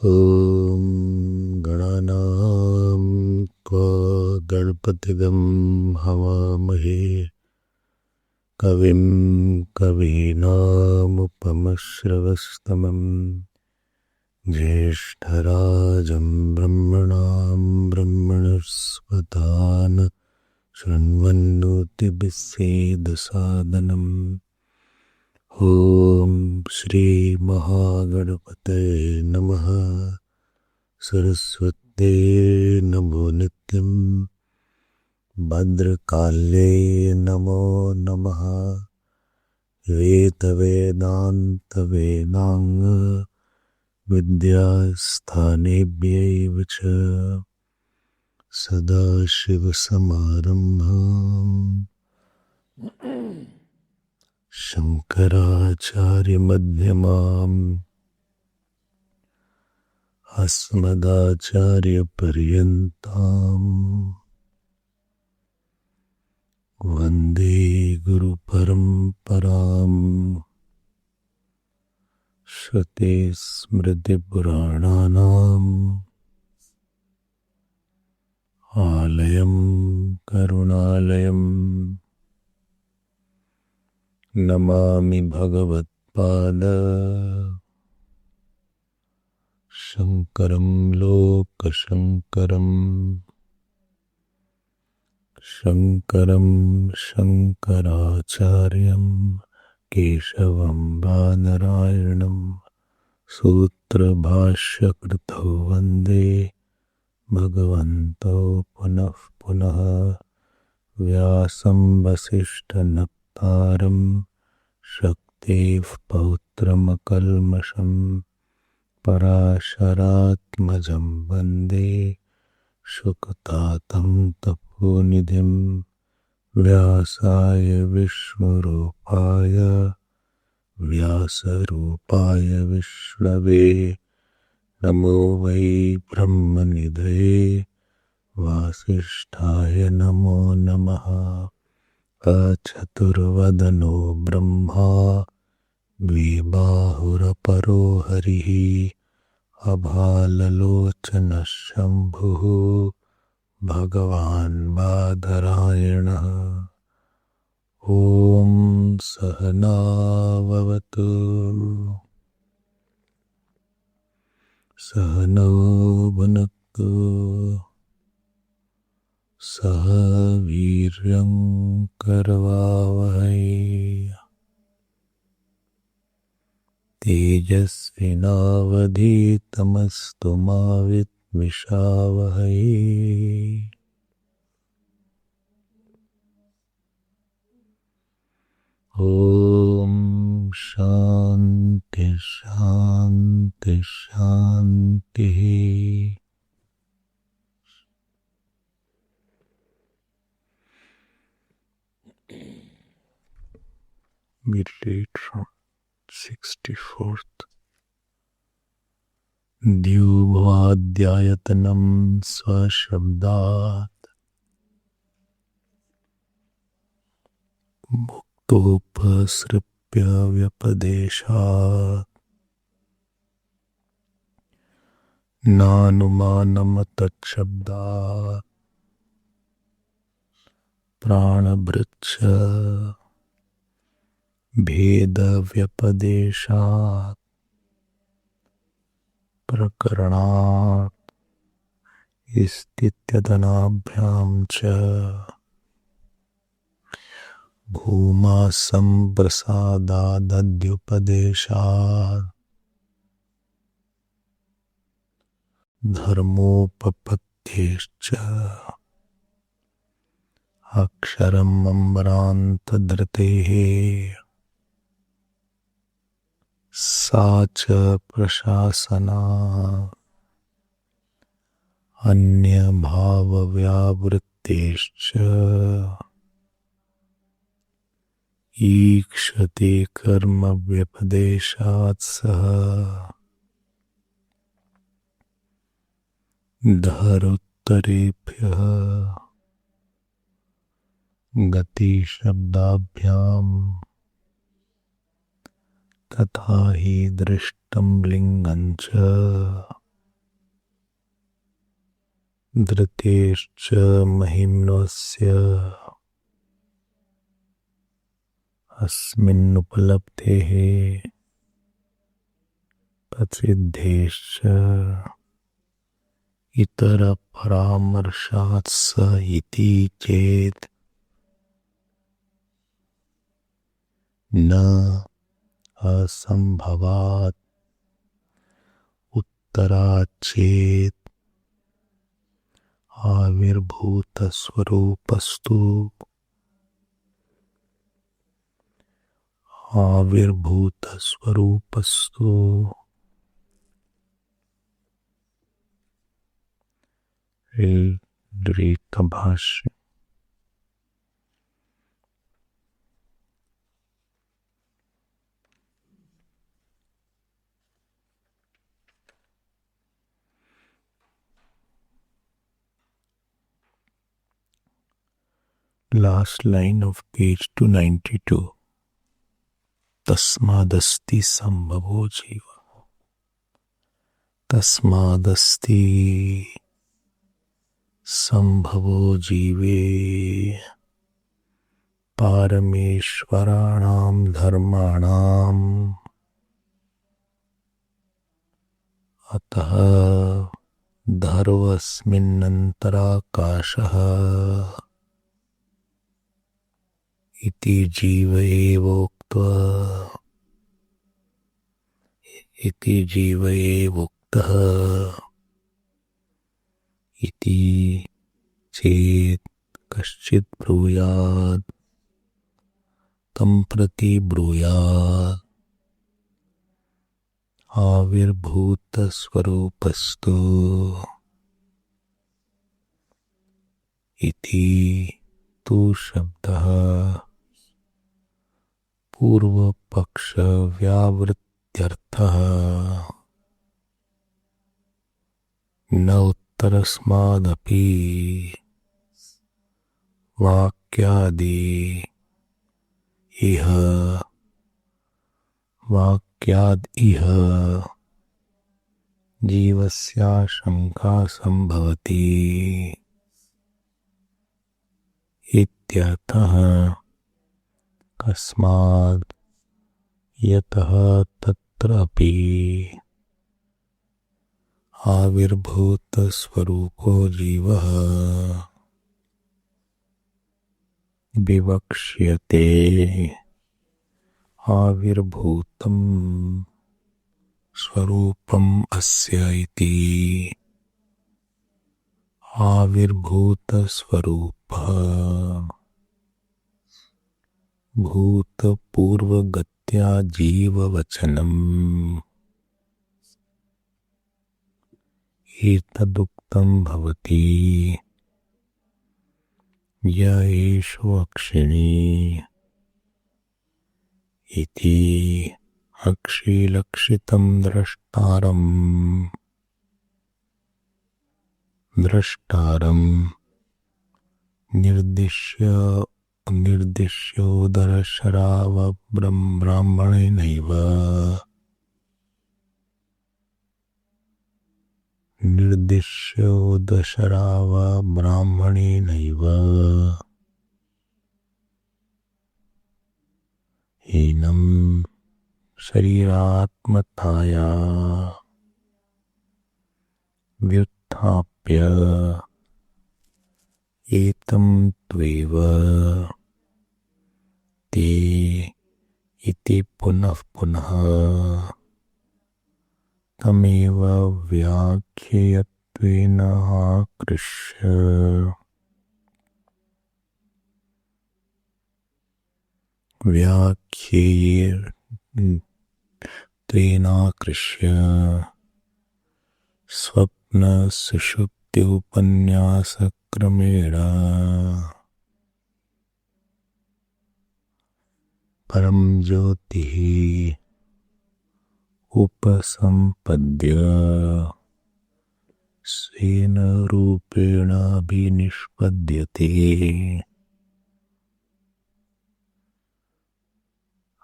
ॐ गणानां त्वा गणपतिगं हवामहे कविं कवीनामुपमश्रवस्तमं ज्येष्ठराजं ब्रह्मणां ब्रह्मणस्पतान् शृण्वन्नोतिभिस्सेदसादनम् ॐ श्री महागणपतये नमः। सरस्वते नमो नित्यं भद्रकाले नमो नमः। वेदवेदान्तवेदाङ्ग विद्यास्थानेभ्यैव च सदाशिवसमारम्भाम् शङ्कराचार्यमध्यमाम् अस्मदाचार्यपर्यन्ताम् वन्दे गुरुपरम्पराम्। श्रुतिस्मृतिपुराणानाम् आलयं करुणालयम् नमामि भगवत्पाद शङ्करं लोकशङ्करम्। शङ्करं शङ्कराचार्यं केशवं बादरायणं सूत्रभाष्यकृतौ वन्दे भगवन्तौ पुनः पुनः। व्यासं वसिष्ठनप्तारं शक्तेः पौत्रमकल्मषं पराशरात्मजं वन्दे शुकतातं तपोनिधिं। व्यासाय विष्णुरूपाय व्यासरूपाय विष्णवे नमो वै ब्रह्मनिधये वासिष्ठाय नमो नमः। अचतुर्वदनो ब्रह्मा द्विबाहुरपरो हरिः अभाललोचनः शम्भुः भगवान् बादरायणः। ॐ सहना भवतु सहनौ भुनक्तु सह वीर्यं करवावहै तेजस्विनावधीतमस्तु मा विद्विषावहै। ॐ शान्ति शान्ति शान्तिः। We read from 64th द्युवाद्यायतनं स्वशब्दात् मुक्तोपसृप्य व्यपदेशात् नानुमानं तच्छब्दात् प्राणभृच्छ भेदव्यपदेशात् प्रकरणात् स्थित्यदनाभ्यां च भूमा सम्प्रसादादद्युपदेशात् धर्मोपपत्तेश्च अक्षरम् अम्बरान्तधृतेः सा च प्रशासना अन्यभावव्यावृत्तेश्च ईक्षते कर्मव्यपदेशात् सह धरुत्तरेभ्यः गतिशब्दाभ्याम् तथा हि दृष्टं लिंगं च धृतेश्च महिम्नस्य अस्मिन्नुपलब्धेः प्रसिद्धेश्च इतरपरामर्शात् स इति चेत् न असंभवात् उत्तरात् चेत् आविर्भूतस्वरूपस्तु भाष्य last line of page 292 तस्मादस्ति संभवो जीव तस्मादस्ति संभवो जीवे पारमेश्वराणां धर्माणाम् अतः धर्वस्मिन्नन्तराकाशः इति जीव एवोक्तः इति चेत् कश्चित् ब्रूयात् तं प्रति ब्रूयात् आविर्भूतस्वरूपस्तु इति तु शब्दः पूर्वपक्षव्यावृत्त्यर्थः न उत्तरस्मादपि वाक्यादि इह जीवस्याशंका संभवति इत्यर्थः कस्माद् यतः तत्रापि आविर्भूतस्वरूपो जीवः विवक्ष्यते आविर्भूतं स्वरूपम् अस्य इति आविर्भूतस्वरूपः भूतपूर्वगत्या जीववचनम् एतदुक्तं भवति य एषो अक्षिणी इति अक्षिलक्षितं द्रष्टारं निर्दिश्योदरशराव ब्राह्मणेनैव हीनं शरीरात्मताया व्युत्थाप्य एतं त्वेव ते इति पुनः पुनः तमेव व्याख्येयत्वेन आकृष्य स्वप्नसुषुप्त्युपन्यासक्रमेण परं ज्योतिः उपसंपद्य स्वेन रूपेण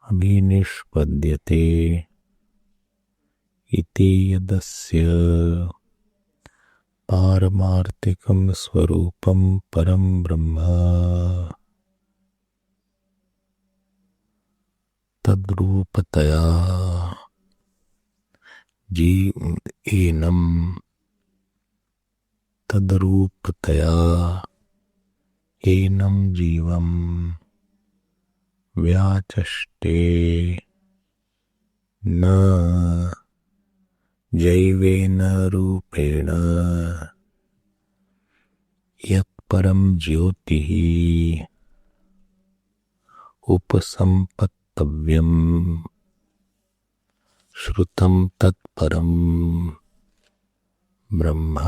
अभिनिष्पद्यते इति यदस्य पारमार्थिकं स्वरूपं परं ब्रह्म तद्रूपतया एनं तद्रूपतया एनं जीवं व्याचष्टे न जैवेन रूपेण यत्परं ज्योतिः उपसम्पत्तव्यं श्रुतं तत्परं ब्रह्म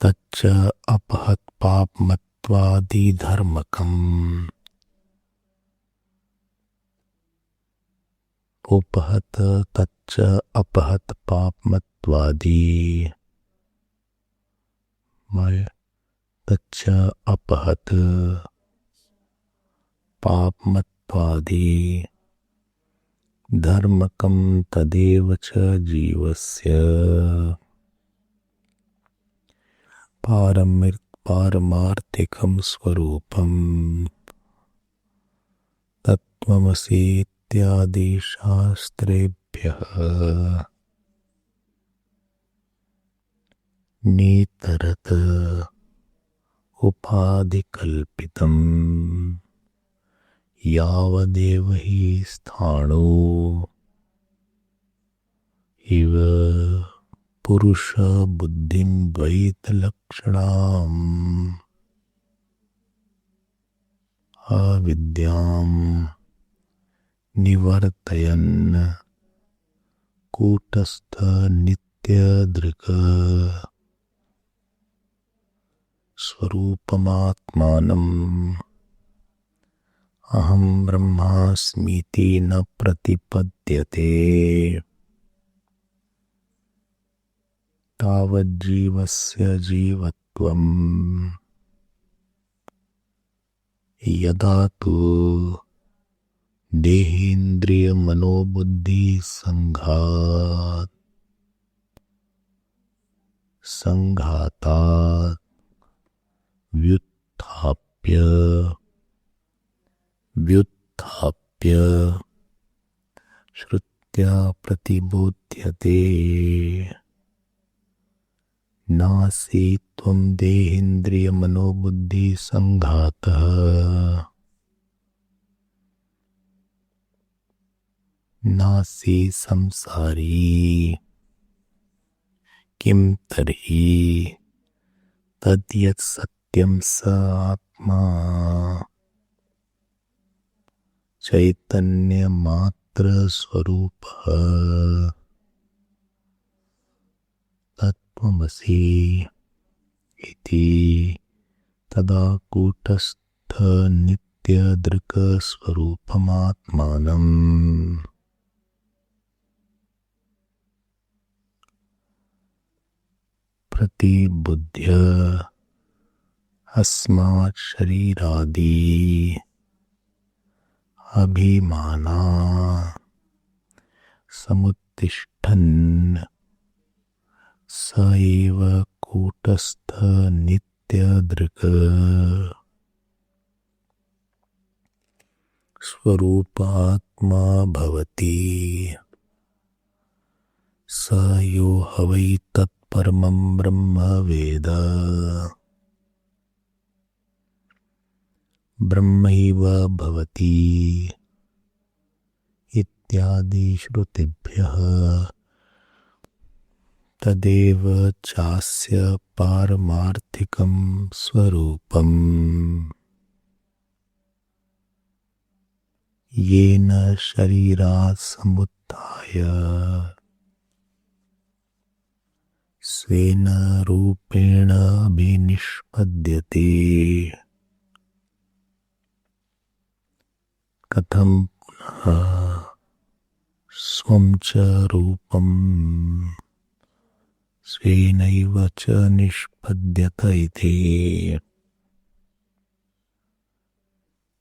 तच्च अपहत् पापमत्वादिधर्मकम् उपहत तच्च अपहत पापमत्वादि तच्च अपहत पापमत्वादि धर्मकं तदेव च जीवस्य पारमार्थिकं स्वरूपं तत्त्वमसि इत्यादि शास्त्रेभ्यः नेतरत उपाधिकल्पितं यावदेव हि स्थाणु इव पुरुष बुद्धिं द्वैतलक्षणाम् अविद्यां निवर्तयन् कूटस्थ नित्यदृक् स्वरूपमात्मानम् अहं ब्रह्मास्मीति न प्रतिपद्यते तावज्जीवस्य जीवत्वम् यदा तु देहेन्द्रियमनोबुद्धि संघातात् व्युत्थाप्य श्रुत्या प्रतिबोध्यते नासि त्वं देहेन्द्रियमनोबुद्धि संघातः नासि संसारी किं तर्हि तद्यत् सत्यं स आत्मा चैतन्यमात्र स्वरूपः तत्त्वमसि इति तदा कूटस्थ नित्यदृक् स्वरूपमात्मानम् प्रतिबुद्ध्य अस्मात् शरीरादि अभिमाना समुत्तिष्ठन् स एव कूटस्थ नित्यदृक् स्वरूपात्मा भवति स यो ह वै तत्परमं ब्रह्म वेद ब्रह्मैव भवति इत्यादि श्रुतिभ्यः तदेव चास्य पारमार्थिकं स्वरूपम् येन शरीरात् समुत्थाय स्वेन रूपेण अभिनिष्पद्यते कथं पुनः स्वं च रूपं स्वेनैव च निष्पद्यत इति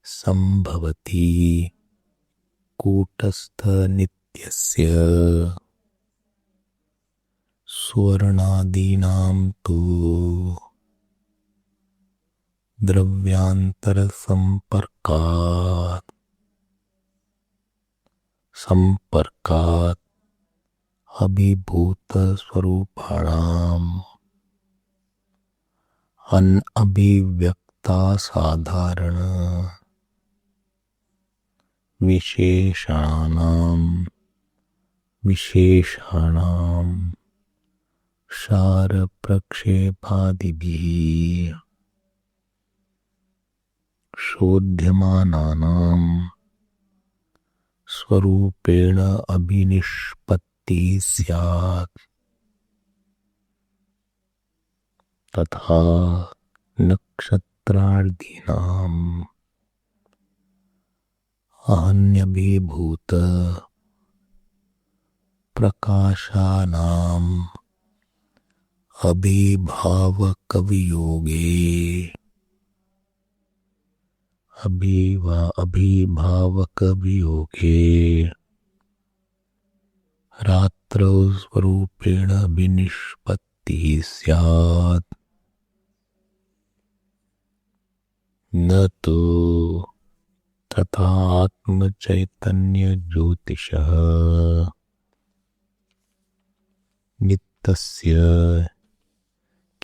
संभवति कूटस्थ नित्यस्य सुवर्णादीनां तु संपर्कात् अभिभूतस्वरूपाणाम् अनभिव्यक्ता साधारण विशेषाणां क्षारप्रक्षेपादिभिः शोध्यमानानां स्वरूपेण अभिनिष्पत्ति स्यात् तथा नक्षत्रादीनाम् अन्यभिभूत प्रकाशानाम् अभिभावकवियोगे रात्रौ स्वरूपेण विनिष्पत्तिः स्यात् न तु तथा आत्मचैतन्यज्योतिषः नित्यस्य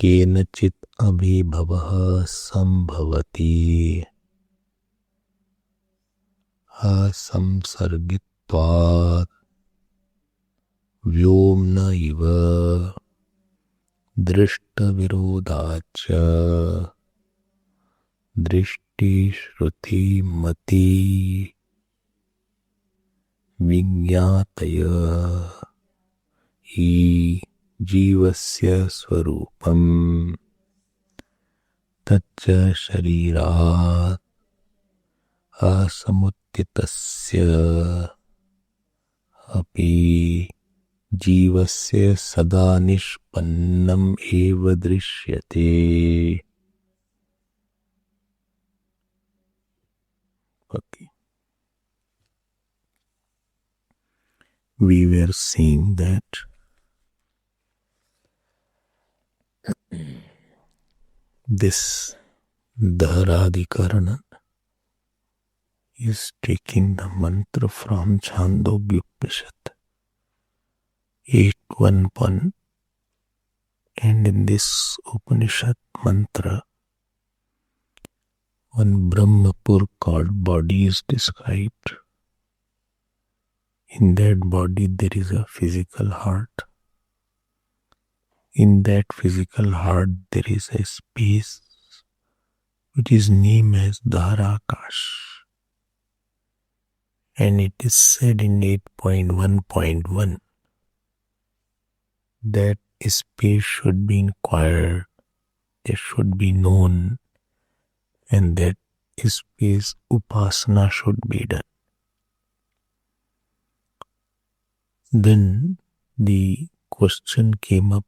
केनचित् अभिभवः संभवति असंसर्गित्वात् व्योम्न इव दृष्टविरोधाच्च दृष्टिश्रुतिमति विज्ञातय हि जीवस्य स्वरूपम् तच्च शरीरात् असमुत्थितस्य अपि जीवस्य सदा निष्पन्नम् एव दृश्यते. Okay. We were seeing that this Dharadhikarana is taking the mantra from Chandogya Upanishad 8.1.1, and in this Upanishad mantra one Brahmapur called body is described. In that body there is a physical heart. In that physical heart there is a space which is named as Dharakash. And it is said in 8.1.1 that space should be inquired, it should be known, and that space upasana should be done. Then the question came up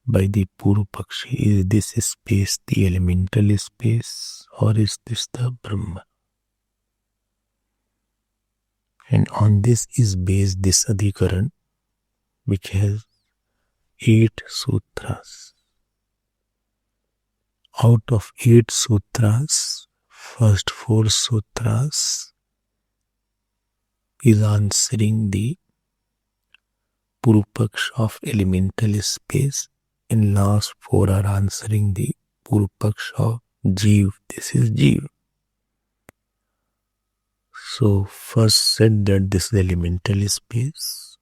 by the Purupakshi, is this space the elemental space or is this the Brahma? And on this is based this Adhikaran, which has 8 sutras. Out of 8 sutras, first 4 sutras is answering the Purupaksh of elemental space, and last 4 are answering the Purupaksh of Jeev. This is Jeev. So first said that this is elemental space,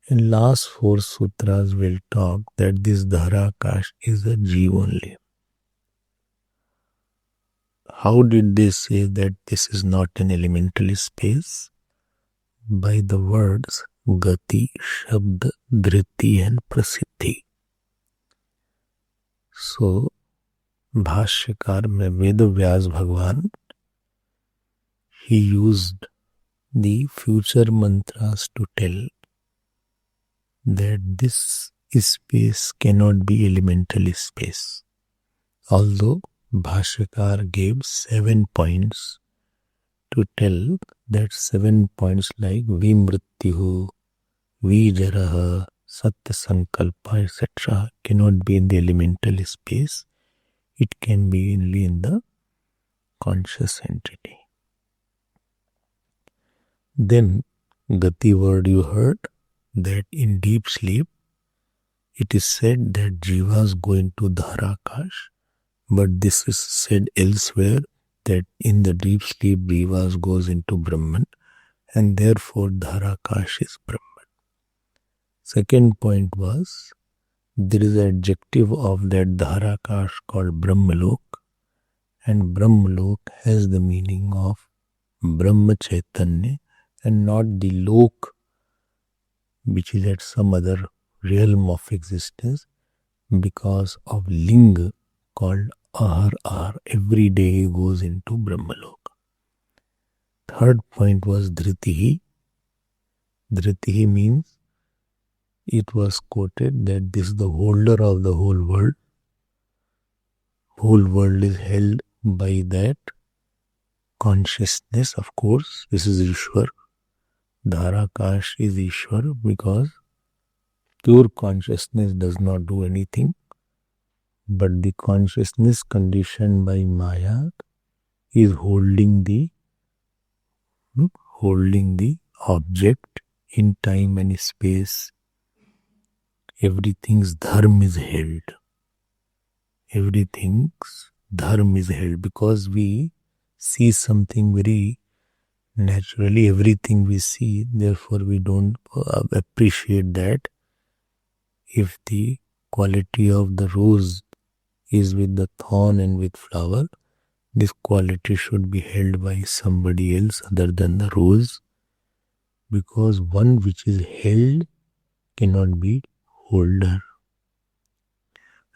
and last 4 sutras will talk that this Dharakash is a Jeev only. How did they say that this is not an elemental space? By the words Gati, Shabd, Dhriti and Prasiddhi. So, भाष्यकार में वेद व्यास भगवान, he used the future mantras to tell that this space cannot be elemental space. Although Bhashyakar gave 7 points to tell that 7 points like Vimrityuhu, Vijaraha, Satya Sankalpa, etc., cannot be in the elemental space. It can be only in the conscious entity. Then, Gati word you heard, that in deep sleep, it is said that Jivas go into Dharakash, but this is said elsewhere that in the deep sleep, Jivas goes into Brahman, and therefore Dharakash is Brahman. Second point was, there is an adjective of that Dharakash called Brahmalok, and Brahmalok has the meaning of Brahma Chaitanya and not the Lok, which is at some other realm of existence, because of Linga called Ahar. Every day he goes into Brahmalok. Third point was Dhritihi. Dhritihi means, it was quoted that this is the holder of the whole world. Whole world is held by that consciousness, of course. This is Ishwar. Dharakash is Ishwar because pure consciousness does not do anything, but the consciousness conditioned by Maya is holding the object in time and space. Everything's dharma is held. Everything's dharma is held because we see something very naturally. Everything we see, therefore we don't appreciate that. If the quality of the rose is with the thorn and with flower, this quality should be held by somebody else other than the rose, because one which is held cannot be holder.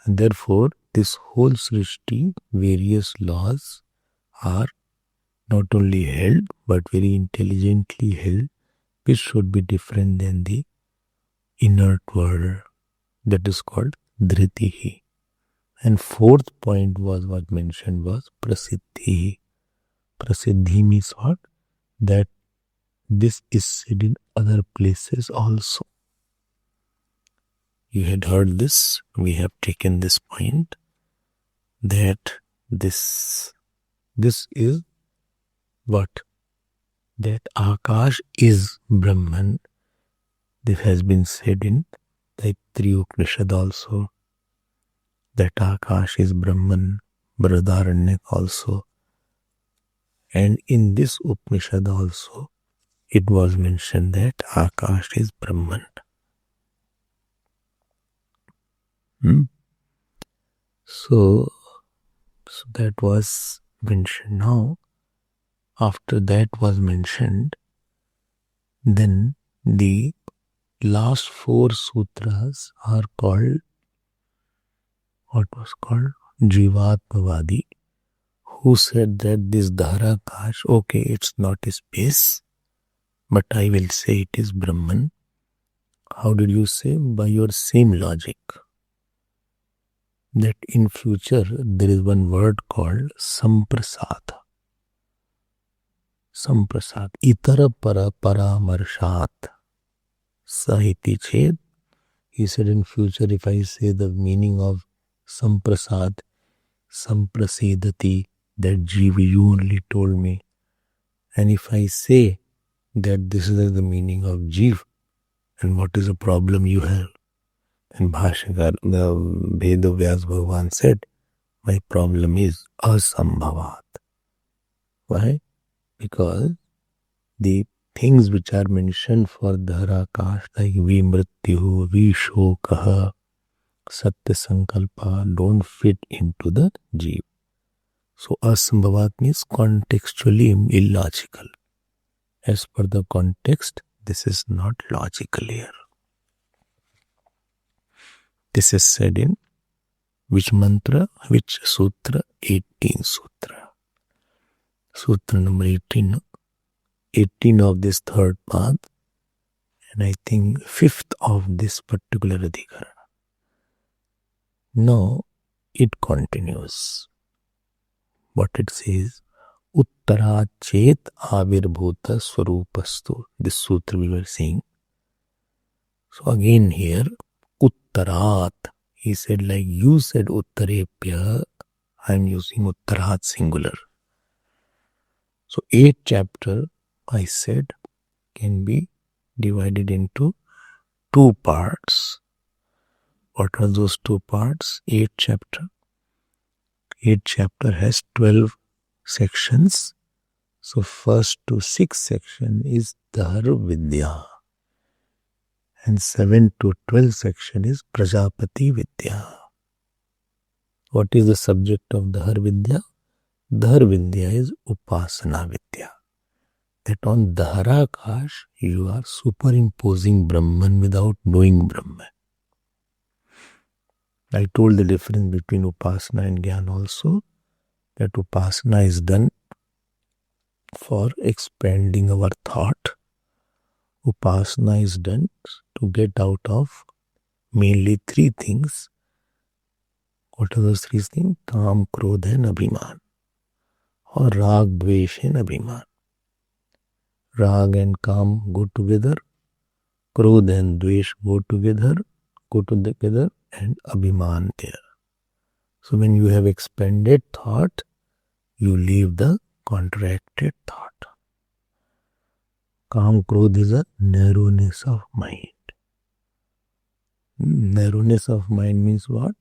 And therefore, this whole Srishti, various laws are not only held, but very intelligently held, which should be different than the inert world. That is called Dhritihi. And fourth point was what mentioned was Prasiddhi. Prasiddhi means what? That this is said in other places also. You had heard this. We have taken this point that this is what? That Akash is Brahman. This has been said in Taittiriya Upanishad also. That Akash is Brahman. Brihadaranyaka also. And in this Upanishad also, it was mentioned that Akash is Brahman. So that was mentioned. Now, after that was mentioned, then the last four sutras are called, what was called? Jivatmavadi, who said that this Dharakash, okay, it's not a space, but I will say it is Brahman. How did you say? By your same logic. That in future there is one word called Samprasad. Samprasad. Itara para paramarshat. Sahiti ched. He said in future if I say the meaning of Samprasad, Samprasedati, that Jiva you only told me. And if I say that this is the meaning of Jiva, and what is the problem you have? And Bhashakar, the Vedavyas Bhagavan said, my problem is asambhavat. Why? Because the things which are mentioned for Dharakash, like Vimrityu, Vishokaha, Satya Sankalpa, don't fit into the Jeev. So asambhavat means contextually illogical. As per the context, this is not logical here. This is said in which mantra, which sutra? 18 sutra. Sutra number 18. 18 of this third path, and I think 5th of this particular adhikara. Now it continues. What it says, Uttara Chet Avirbhuta Swarupastu. This sutra we were saying. So again here, Uttarat. He said, like you said Uttarepya, I am using Uttarat singular. So 8th chapter, I said, can be divided into 2 parts. What are those 2 parts? 8th chapter. 8th chapter has 12 sections. So first to 6th section is Dharma Vidya. And 7th to 12th section is Prajapati Vidya. What is the subject of Dharma Vidya? Dharma Vidya is Upasana Vidya. That on Dhaharakash you are superimposing Brahman without knowing Brahman. I told the difference between Upasana and Gyan also. That Upasana is done for expanding our thought. Upasana is done to get out of mainly 3 things. What are those 3 things? Kam, Krodha and Abhiman. Or Rag, Dvesh and Abhiman. Rag and Kam go together. Krodha and Dvesh go together. And Abhiman there. So when you have expanded thought, you leave the contracted thought. Kam, Krodha is a narrowness of mind. Narrowness of mind means what?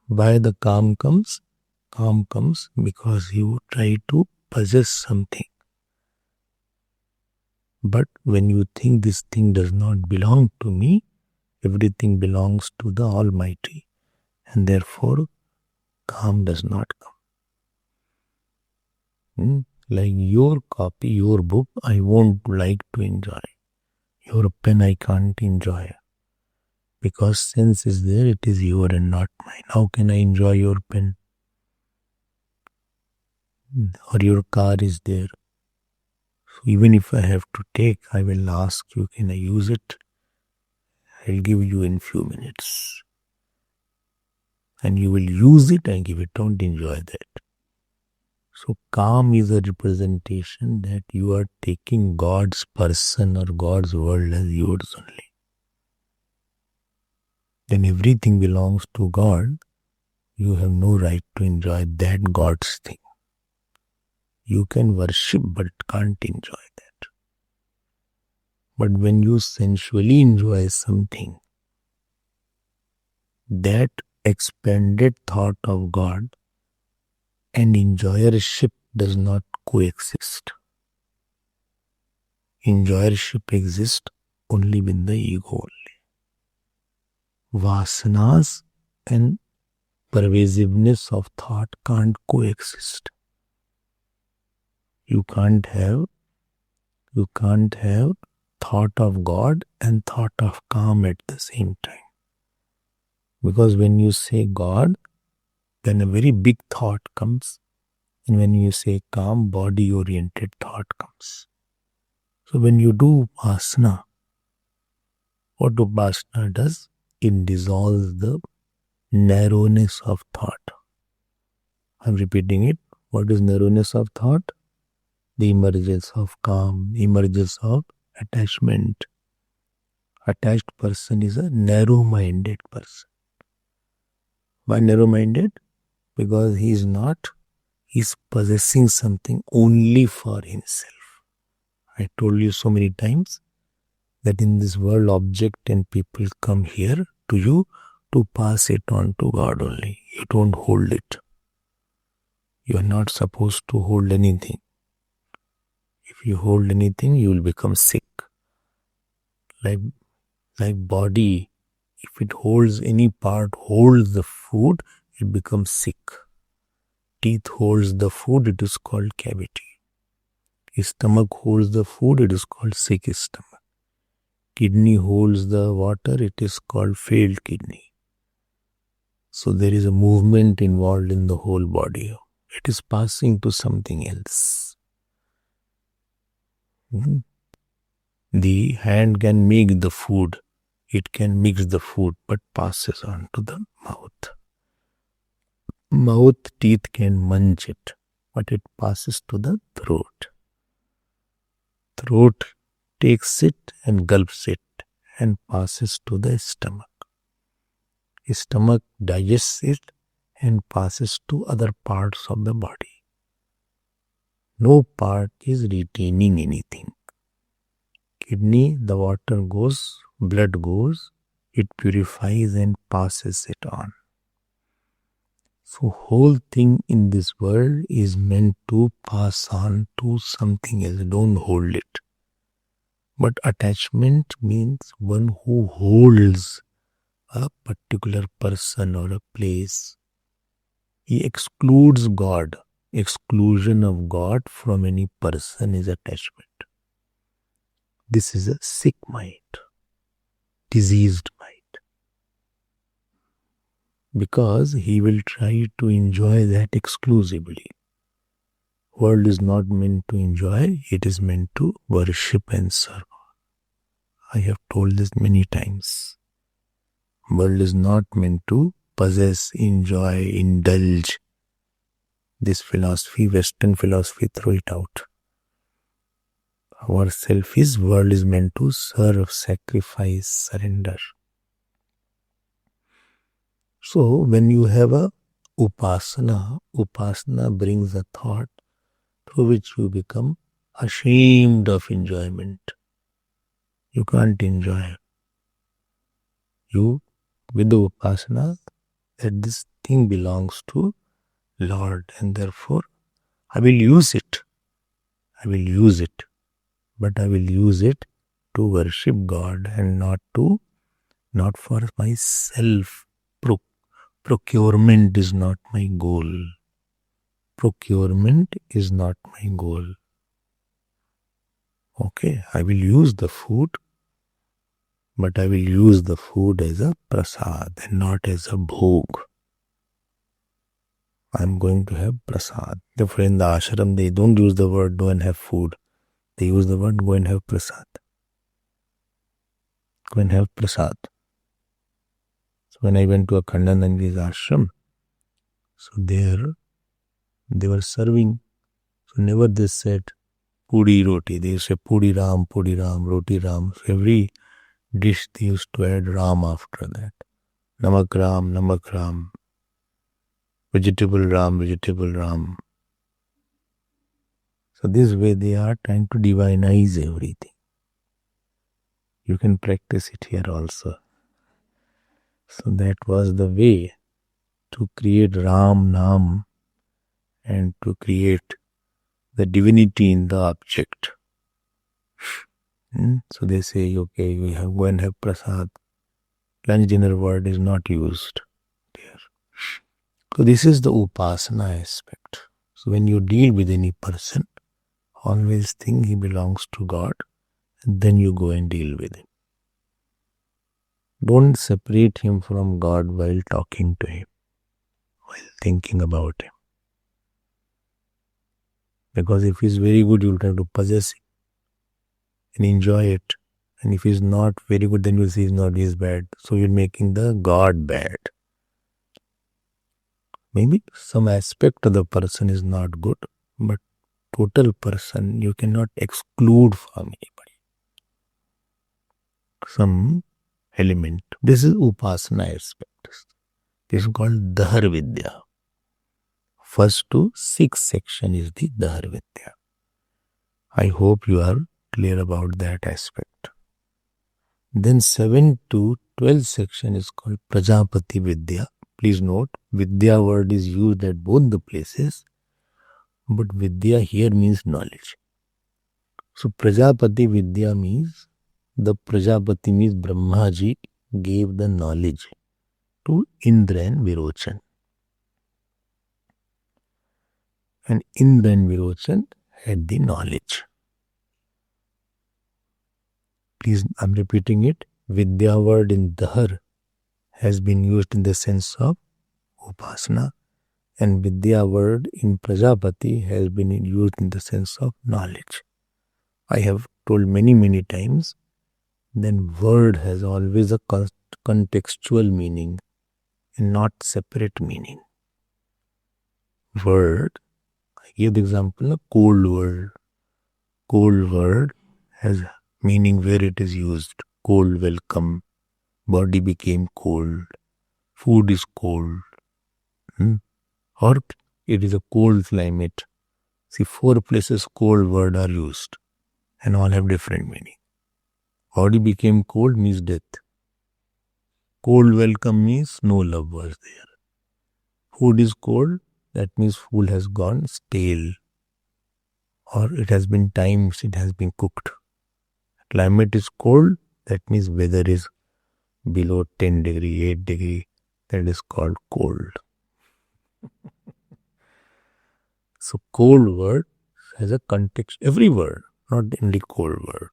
Why the calm comes? Calm comes because you try to possess something. But when you think this thing does not belong to me, everything belongs to the Almighty. And therefore, calm does not come. Like your copy, your book, I won't like to enjoy. Your pen, I can't enjoy. Because sense is there, it is your and not mine. How can I enjoy your pen? Or your car is there. So even if I have to take, I will ask you, can I use it? I'll give you in few minutes. And you will use it and give it. Don't enjoy that. So calm is a representation that you are taking God's person or God's world as yours only. Then everything belongs to God. You have no right to enjoy that God's thing. You can worship but can't enjoy that. But when you sensually enjoy something, that expanded thought of God and enjoyership does not coexist. Enjoyership exists only with the ego only. Vasanas and pervasiveness of thought can't coexist. You can't have thought of God and thought of calm at the same time. Because when you say God, then a very big thought comes. And when you say calm, body-oriented thought comes. So when you do Upasana, what Upasana does? It dissolves the narrowness of thought. I'm repeating it. What is narrowness of thought? The emergence of calm, emergence of attachment. Attached person is a narrow-minded person. Why narrow-minded? Because he is possessing something only for himself. I told you so many times that in this world, object and people come here to you to pass it on to God only. You don't hold it. You are not supposed to hold anything. If you hold anything, you will become sick. Like body, if it holds any part, holds the food, it becomes sick. Teeth holds the food, it is called cavity. Stomach holds the food, it is called sick stomach. Kidney holds the water, it is called failed kidney. So there is a movement involved in the whole body. It is passing to something else. The hand can make the food, it can mix the food, but passes on to the mouth. Mouth, teeth can munch it, but it passes to the throat. Throat takes it and gulps it and passes to the stomach. Stomach digests it and passes to other parts of the body. No part is retaining anything. Kidney, the water goes, blood goes, it purifies and passes it on. So whole thing in this world is meant to pass on to something else. Don't hold it. But attachment means one who holds a particular person or a place. He excludes God. Exclusion of God from any person is attachment. This is a sick mind, diseased mind. Because he will try to enjoy that exclusively. World is not meant to enjoy, it is meant to worship and serve. I have told this many times. World is not meant to possess, enjoy, indulge. This philosophy, Western philosophy, throw it out. Our selfish world is meant to serve, sacrifice, surrender. So when you have a upasana brings a thought through which you become ashamed of enjoyment. You can't enjoy. You, with the upasana, that this thing belongs to Lord and therefore I will use it. I will use it. But I will use it to worship God and not for myself. Procurement is not my goal. Procurement is not my goal. Okay, I will use the food, but I will use the food as a prasad and not as a bhog. I am going to have prasad. Therefore, in the ashram, they don't use the word go and have food. They use the word go and have prasad. Go and have prasad. So when I went to Akhandanandi's ashram, so there they were serving. So never they said puri roti. They say puri ram, roti ram. So every dish they used to add ram after that. Namak ram. Vegetable ram. So this way they are trying to divinize everything. You can practice it here also. So that was the way to create Ram Nam and to create the divinity in the object. So they say, okay, we have go and have prasad. Lunch dinner word is not used there. So this is the upasana aspect. So when you deal with any person, always think he belongs to God, and then you go and deal with him. Don't separate him from God while talking to him, while thinking about him. Because if he's very good, you'll try to possess him and enjoy it. And if he's not very good, then you'll see he's bad. So you're making the God bad. Maybe some aspect of the person is not good, but total person you cannot exclude from anybody. Some element. This is upasana aspect. This is called Dahar Vidya. First to sixth section is the Dahar Vidya. I hope you are clear about that aspect. Then 7 to 12 section is called Prajapati Vidya. Please note, Vidya word is used at both the places, but Vidya here means knowledge. So Prajapati Vidya means, the Prajapati means Brahmaji gave the knowledge to Indra and Virochan. And Indra and Virochan had the knowledge. Please, I'm repeating it. Vidya word in Dahar has been used in the sense of upasana, and Vidya word in Prajapati has been used in the sense of knowledge. I have told many times, then word has always a contextual meaning and not separate meaning. Word, I give the example of cold word. Cold word has meaning where it is used. Cold welcome, body became cold, food is cold, or it is a cold climate. See, 4 places cold word are used and all have different meaning. Body became cold means death. Cold welcome means no love was there. Food is cold, that means food has gone stale or it has been times it has been cooked. Climate is cold, that means weather is below 10 degree, 8 degree, that is called cold. So cold word has a context, every word, not only cold word.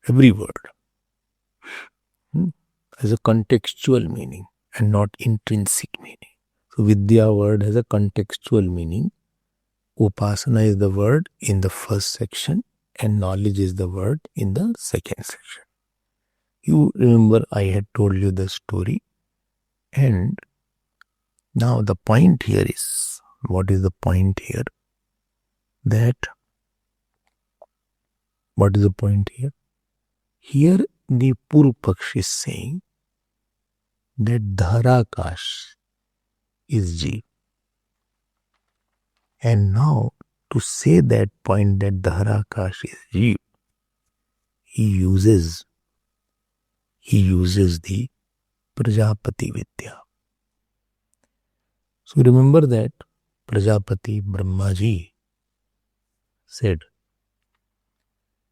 Every word has a contextual meaning and not intrinsic meaning. So Vidya word has a contextual meaning. Upasana is the word in the first section and knowledge is the word in the second section. You remember I had told you the story, and now the point here is, what is the point here? What is the point here? Here the Purva Paksh is saying that Dharakash is Jeev. And now to say that point that Dharakash is Jeev, he uses the Prajapati Vidya. So remember that Prajapati Brahmaji said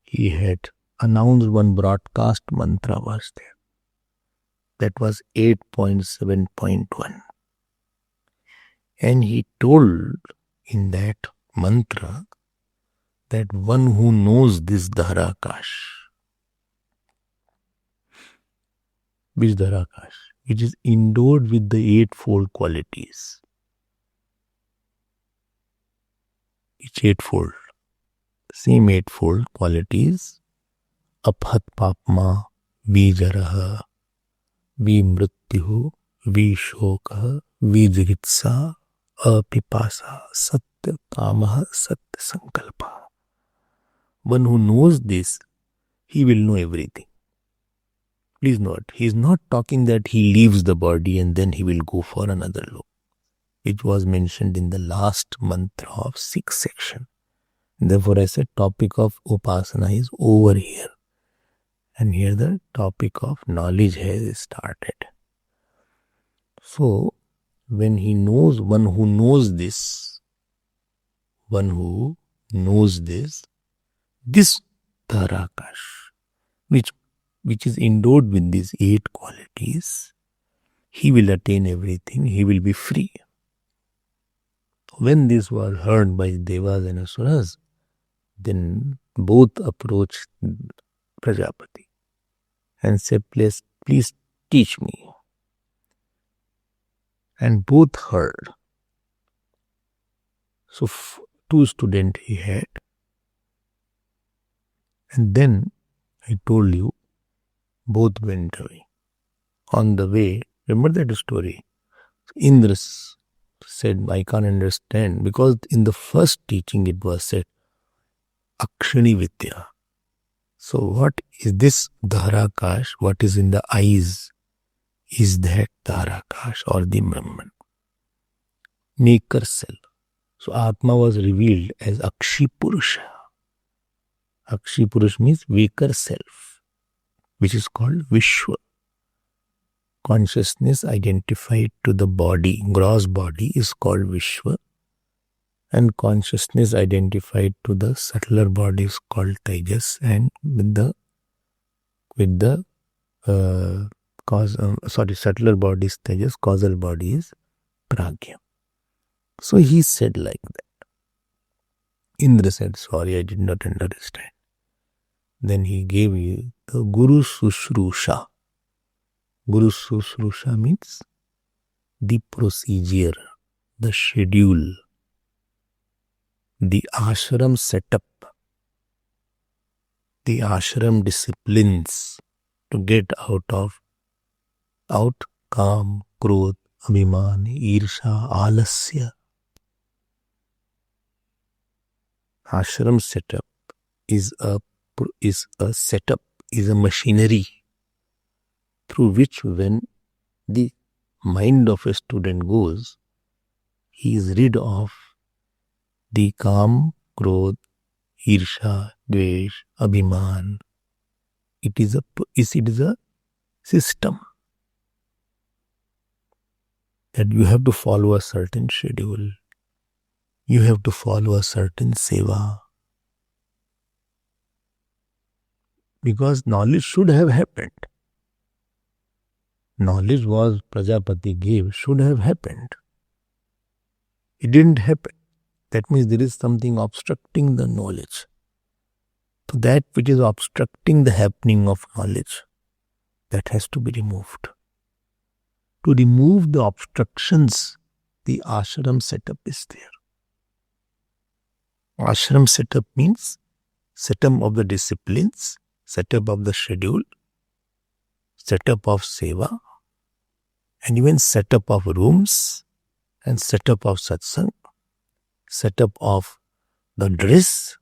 he had announced one broadcast mantra was there. That was 8.7.1. And he told in that mantra that one who knows this Dharakash, which Dharakash, which is endowed with the 8-fold qualities. Each 8-fold, same 8-fold qualities, Aphat Papma, Vijaraha, Vimrityuhu, Vishokaha, Vijritsa, Apipasa, Satya Kamaha, Satya Sankalpa. One who knows this, he will know everything. Please note, he is not talking that he leaves the body and then he will go for another look. It was mentioned in the last mantra of 6th section. Therefore, I said topic of Upasana is over here. And here the topic of knowledge has started. So, when he knows, one who knows this, this Dharakash, which is endowed with these 8 qualities, he will attain everything, he will be free. When this was heard by Devas and Asuras, then both approached Prajapati and said, please teach me. And both heard. So 2 students he had. And then I told you, both went away. On the way, remember that story? Indra said, I can't understand, because in the first teaching it was said, Akshani Vidya. So what is this Dharakash? What is in the eyes? Is that Dharakash or the Brahman? Maker self. So Atma was revealed as Akshi Purusha. Akshi Purusha means waker self, which is called Vishwa. Consciousness identified to the body, gross body, is called Vishwa. And consciousness identified to the subtler body is called Tejas. And subtler body is Tejas, causal body is Pragya. So he said like that. Indra said, sorry, I did not understand. Then he gave you the Guru Sushrusha. Guru Sushrusha means the procedure, the schedule, the ashram setup, the ashram disciplines to get out Kam, Krodh, Abhiman, Irsha, Alasya. Ashram setup is a is a setup, is a machinery through which when the mind of a student goes, he is rid of the Kam, Krodh, Irsha, Dvesh, Abhiman. It is a system that you have to follow a certain schedule. You have to follow a certain seva. Because knowledge should have happened. Knowledge was Prajapati gave should have happened. It didn't happen. That means there is something obstructing the knowledge. So that which is obstructing the happening of knowledge, that has to be removed. To remove the obstructions, the ashram setup is there. Ashram setup means setup of the disciplines, setup of the schedule, setup of seva, and even setup of rooms, and setup of satsang, setup of the dress,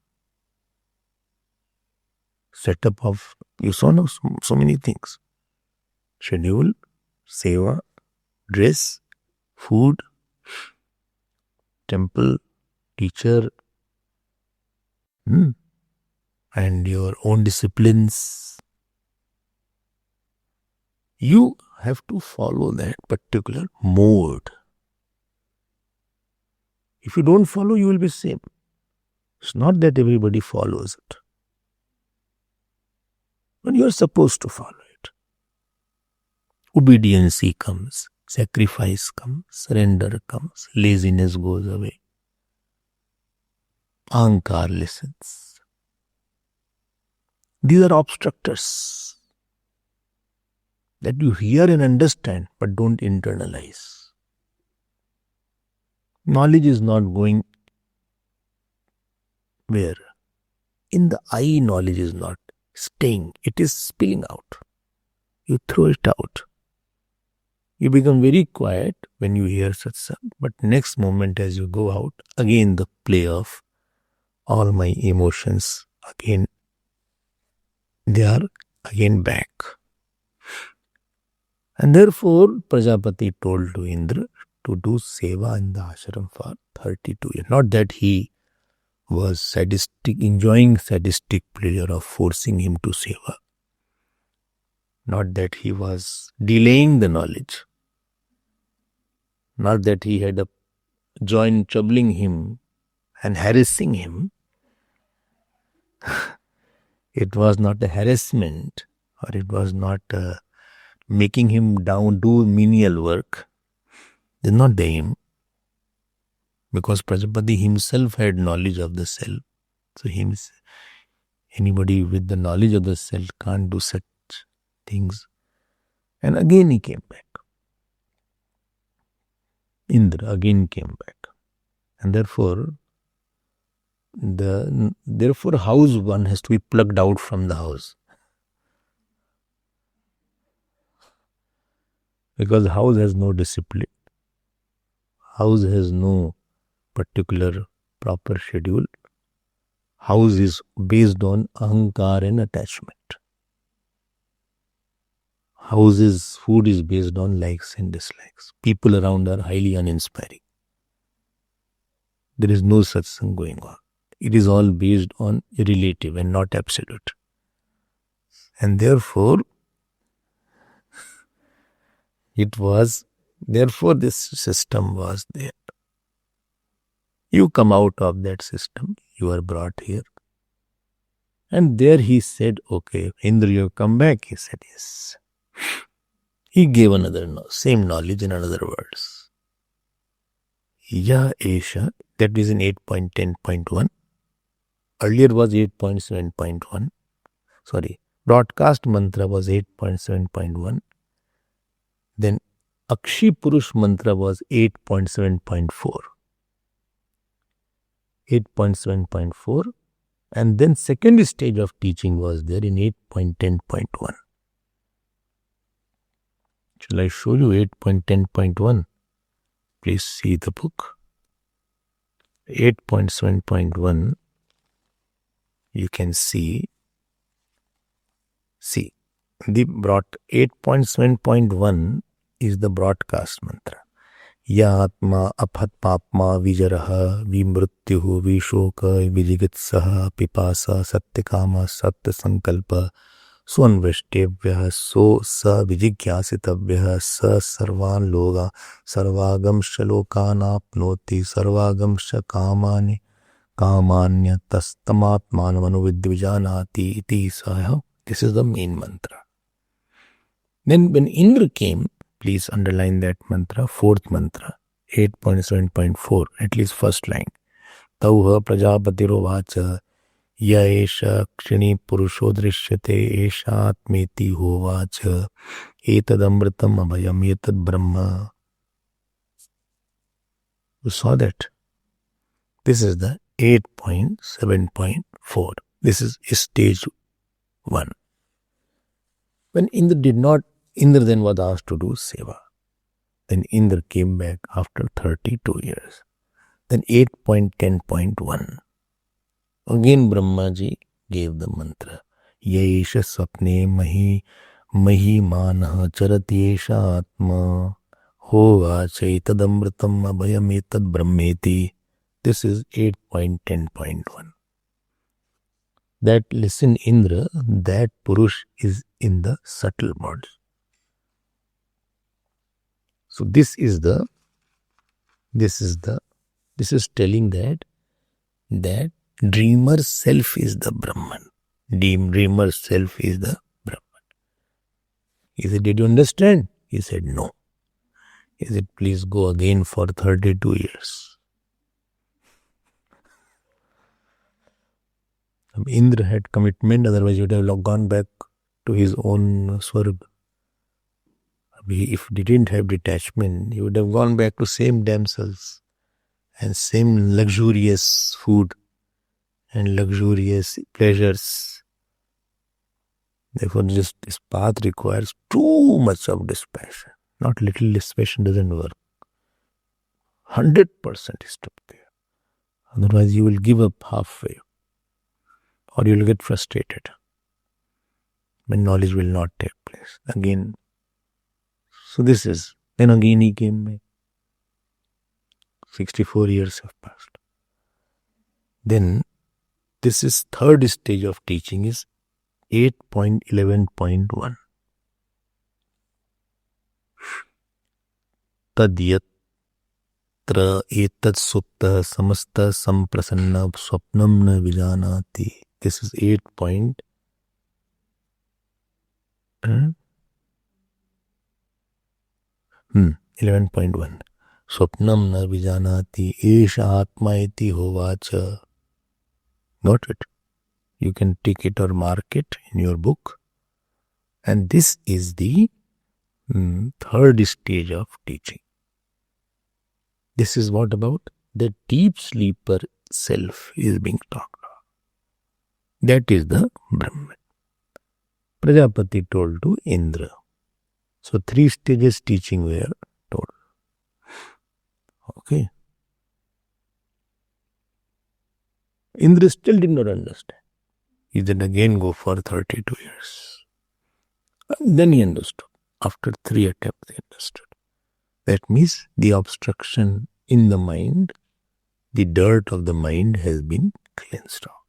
setup of, you saw now so many things. Schedule, seva, dress, food, temple, teacher, and your own disciplines. You have to follow that particular mode. If you don't follow, you will be same. It's not that everybody follows it. But you are supposed to follow it. Obedience comes, sacrifice comes, surrender comes, laziness goes away. Ahankar listens. These are obstructors that you hear and understand but don't internalize. Knowledge is not going where? In the eye, knowledge is not staying. It is spilling out. You throw it out. You become very quiet when you hear satsang, but next moment as you go out, again the play of all my emotions, again they are again back. And therefore Prajapati told to Indra to do seva in the ashram for 32 years. Not that he was sadistic, enjoying sadistic pleasure of forcing him to seva. Not that he was delaying the knowledge. Not that he had a joy in troubling him and harassing him. It was not a harassment, or it was not making him do menial work. This is not the aim. Because Prajapati himself had knowledge of the self. So anybody with the knowledge of the self can't do such things. And again he came back. Indra again came back. And therefore house one has to be plucked out from the house. Because house has no discipline. House has no particular proper schedule. House is based on ahankar and attachment. Food is based on likes and dislikes. People around are highly uninspiring. There is no satsang going on. It is all based on relative and not absolute. And therefore, this system was there. You come out of that system, you are brought here. And there he said, okay, Indra, you have come back? He said, yes. He gave same knowledge in another words. Ya Esha, that is in 8.10.1. Earlier was 8.7.1. Broadcast mantra was 8.7.1. Then Akshi Purush mantra was 8.7.4. 8.7.4. And then second stage of teaching was there in 8.10.1. Shall I show you 8.10.1? Please see the book. 8.7.1. You can see See, the 8.7.1 is the broadcast mantra. या आत्मा अपहत पापमा विजरः विमृत्युः विशोकः विजिगत्सः पिपासा सत्यकामः सत्यसंकल्प स्वन्वेष्टेभ्यः सो स विजिज्ञासितव्यः स सर्वान् लोका सर्वागंश लोकानाप्नोति सर्वागंश कामानि कामान्यतस्तमात्मानमनुविद्विजानाति इति सः. This is the main mantra. Then when Indra came, please underline that mantra, fourth mantra, 8.7.4, at least first line. Tauha prajapatirovacha ya esha kshini purusho drishyate esha atmeti hovacha etadamritam abhayam etad brahma. You saw that? This is the 8.7.4. This is stage 1. When Indra then was asked to do seva. Then Indra came back after 32 years. Then 8.10.1. Again Brahmaji gave the mantra. Yesha sapne mahi manah charati esha atma hova chaitadamritam abhayam etad brahmeti. This is 8.10.1. That listen Indra, that Purush is in the subtle body. So this is telling that dreamer self is the Brahman. Dreamer self is the Brahman. He said, did you understand? He said, no. He said, please go again for 32 years. Indra had commitment, otherwise he would have gone back to his own swarg. If he didn't have detachment, he would have gone back to same damsels and same luxurious food and luxurious pleasures. Therefore, this path requires too much of dispassion. Not little dispassion doesn't work. 100% is to be there. Otherwise, you will give up halfway. Or you will get frustrated when knowledge will not take place. Again, so this is, then again he came back. 64 years have passed. Then, this is third stage of teaching is 8.11.1. Tadyatra etat supta samasta samprasanna swapnam na vijanati. This is 11.1. Swapnam na vijanati esha atma iti hovacha. Got it? You can take it or mark it in your book. And this is the third stage of teaching. This is what about? The deep sleeper self is being talked about. That is the Brahman. Prajapati told to Indra. So 3 stages teaching were told. Okay. Indra still did not understand. He did again go for 32 years. And then he understood. After 3 attempts, he understood. That means the obstruction in the mind, the dirt of the mind has been cleansed off.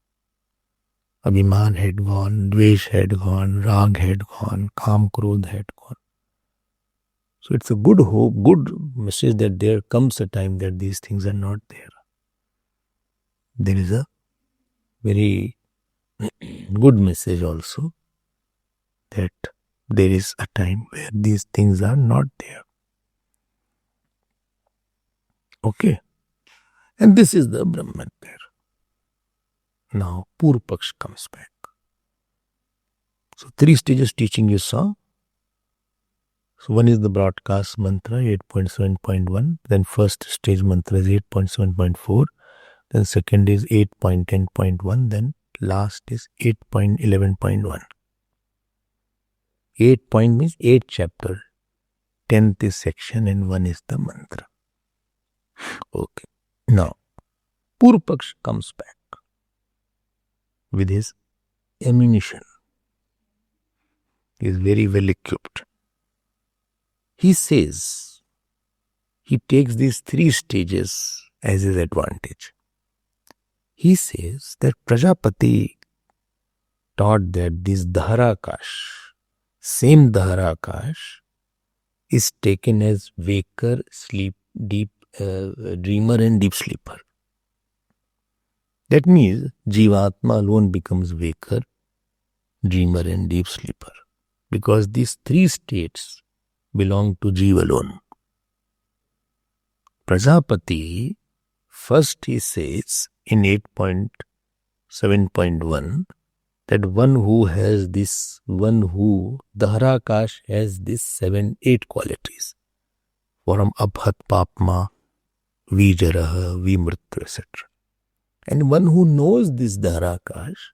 Abhiman had gone, Dvesh had gone, Rag had gone, Kam Krodh had gone. So it's a good hope, good message that there comes a time that these things are not there. There is a very good message also that there is a time where these things are not there. Okay. And this is the Brahman there. Now Purupaksh comes back. So 3 stages teaching you saw. So one is the broadcast mantra 8.7.1. Then first stage mantra is 8.7.4. Then second is 8.10.1. Then last is 8.11.1. 8 point means 8 chapter. 10th is section and 1 is the mantra. Okay. Now Purupaksh comes back with his ammunition. He is very well equipped. He says, he takes these three stages as his advantage. He says that Prajapati taught that this Dharakash, same Dharakash, is taken as waker, sleep, deep, dreamer and deep sleeper. That means Jivatma alone becomes waker, dreamer and deep sleeper. Because these three states belong to Jiva alone. Prajapati, first he says in 8.7.1 that one who has this, Dharakash has these 7-8 qualities. From Abhat Papma, Vijaraha, Vimritya, etc. And one who knows this Dharakash,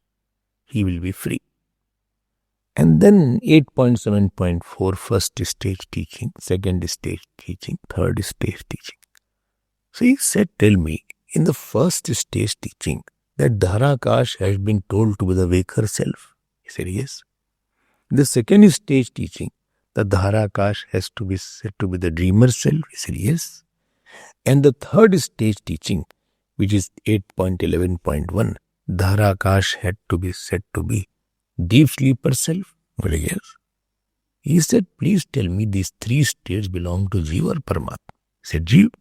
he will be free. And then 8.7.4, first stage teaching, second stage teaching, third stage teaching. So he said, tell me, in the first stage teaching, that Dharakash has been told to be the waker self. He said, yes. In the second stage teaching, the Dharakash has to be said to be the dreamer self. He said, yes. And the third stage teaching, which is 8.11.1, Dharakash had to be said to be deep sleeper self. Well, yes. He said, please tell me these three states belong to Jiva or Paramatma. He said, Jiva.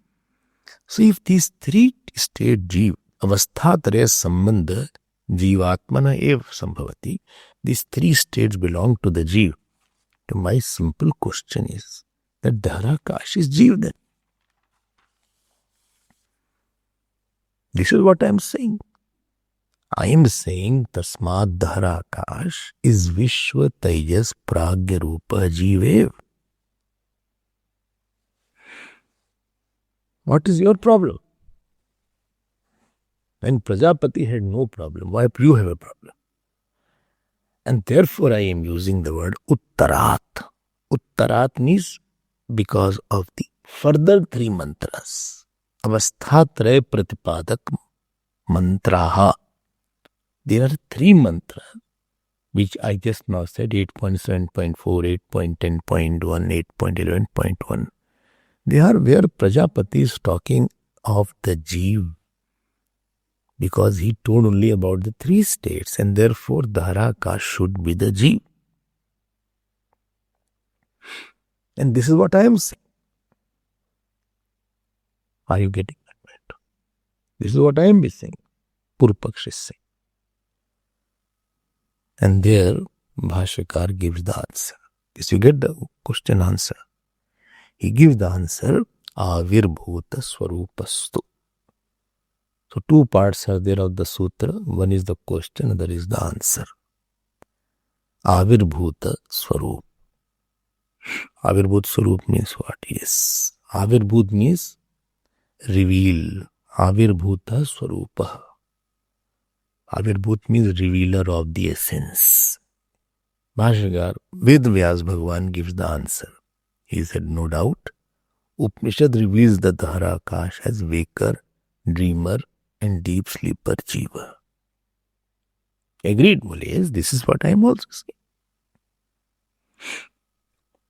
So if these three state Jiva, avasthatraya sambandha Jivatmana ev sambhavati, these three states belong to the Jiva. So my simple question is that Dharakash is Jiva then. This is what I am saying. I am saying Tasmad Dharakash is Vishwa Tejas Pragya Rupa Jivev. What is your problem? When Prajapati had no problem, why you have a problem? And therefore I am using the word Uttarat. Uttarat means because of the further three mantras. Avasthatraya Pratipadak Mantraha. There are three mantras which I just now said, 8.7.4, 8.10.1, 8.11.1. They are where Prajapati is talking of the Jeev, because he told only about the three states, and therefore Dharakash should be the Jeev. And this is what I am saying. Are you getting that point? This is what I am saying. Purupaksh is saying. And there Bhashyakar gives the answer. Yes, you get the question answer. He gives the answer, Avirbhuta Swarupastu. So two parts are there of the sutra. One is the question, other is the answer. Avirbhuta Swarup. Avirbhut Swarup means what? Yes. Avirbhut means reveal. Avirbhuta Swarupa. Avirbhut means revealer of the essence. Bhashyakar, Ved Vyas Bhagwan gives the answer. He said, no doubt, Upanishad reveals the Dharakash as waker, dreamer and deep sleeper Jiva. Agreed, yes, this is what I am also saying.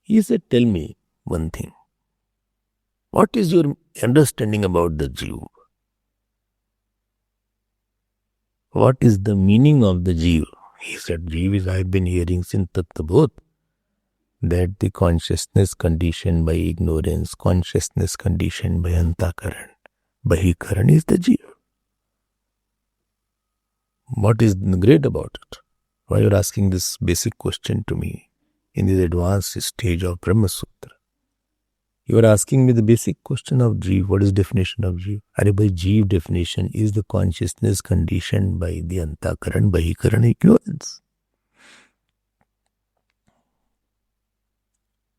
He said, tell me one thing. What is your understanding about the Jiva? What is the meaning of the Jiva? He said, Jiva is, I have been hearing since Tattvabodh, that the consciousness conditioned by ignorance, consciousness conditioned by Antakaran, Bahikaran is the Jiva. What is great about it? Why you are asking this basic question to me in this advanced stage of Brahma Sutra? You are asking me the basic question of Jiva. What is definition of Jiva? Are by Jiva definition is the consciousness conditioned by the Antakaran, Bahikaran, ignorance.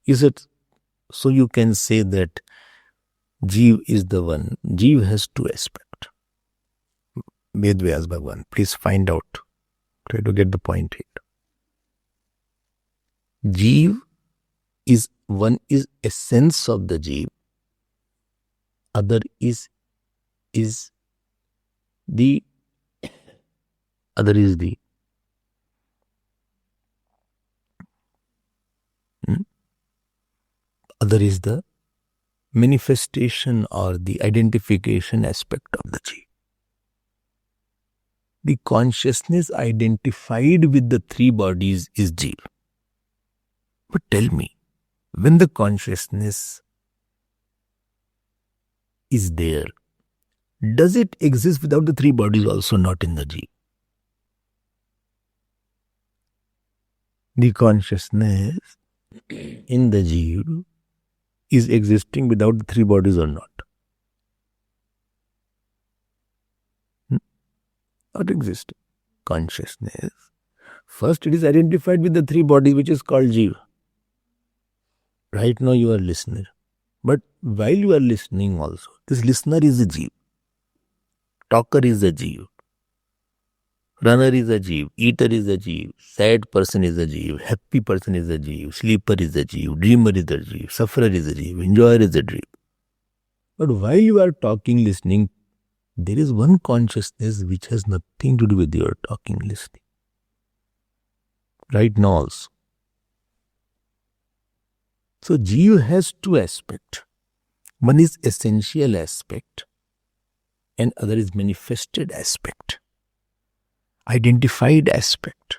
Is it so you can say that Jiva is the one? Jiva has two aspects. Ved Vyas Bhagwan, please find out. Try to get the point here. Jiva is one is essence of the Jiva, other is the Other is the manifestation or the identification aspect of the Jeev. The consciousness identified with the three bodies is Jeev. But tell me, when the consciousness is there, does it exist without the three bodies also not in the Jeev? The consciousness in the Jeev is existing without the three bodies or not? Not existing. Consciousness. First it is identified with the three bodies which is called Jeev. Right now you are a listener. But while you are listening also, this listener is a Jeev. Talker is a Jeev. Runner is a Jeev. Eater is a Jeev. Sad person is a Jeev. Happy person is a Jeev. Sleeper is a Jeev. Dreamer is a Jeev. Sufferer is a Jeev. Enjoyer is a Jeev. But while you are talking, listening, there is one consciousness which has nothing to do with your talking, listening. Right now also. So Jeev has two aspects. One is essential aspect and other is manifested aspect. Identified aspect.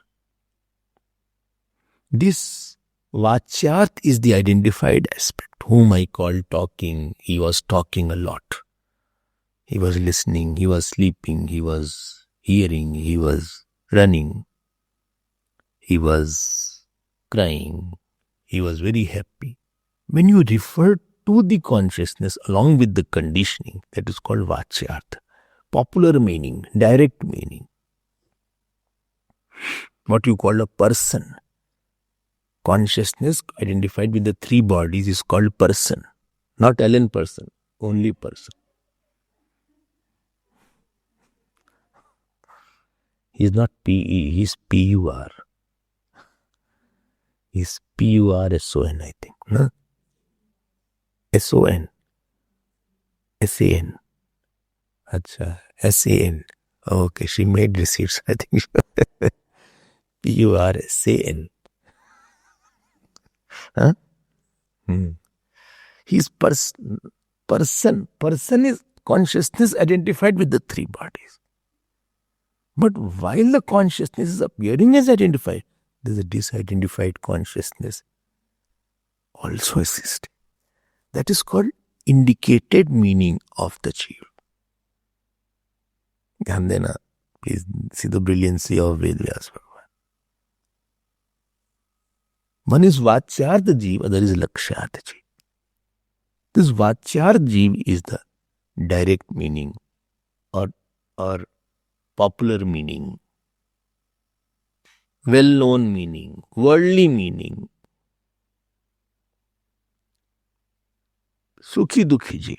This Vachyarth is the identified aspect, whom I call talking. He was talking a lot. He was listening, he was sleeping, he was hearing, he was running, he was crying, he was very happy. When you refer to the consciousness along with the conditioning, that is called Vachyarth. Popular meaning, direct meaning. What you call a person. Consciousness identified with the three bodies is called person. Not Alan person, only person. He is not P-E, he is P-U-R. He is P-U-R-S-O-N, I think. No? S-O-N. S-A-N. Acha, S-A-N. Okay, she made receipts, I think. P-U-R-S-A-N. Huh? He is person. Person is consciousness identified with the three bodies. But while the consciousness is appearing as identified, there is a disidentified consciousness also exists. That is called indicated meaning of the Jeev. Dhyan dena, please see the brilliancy of Ved Vyas Bhagavan. One is Vachyarth Jeev, other is Lakshyarth Jeev. This Vachyarth Jeev is the direct meaning or popular meaning, well-known meaning, worldly meaning, Sukhi Dukhi Jeev.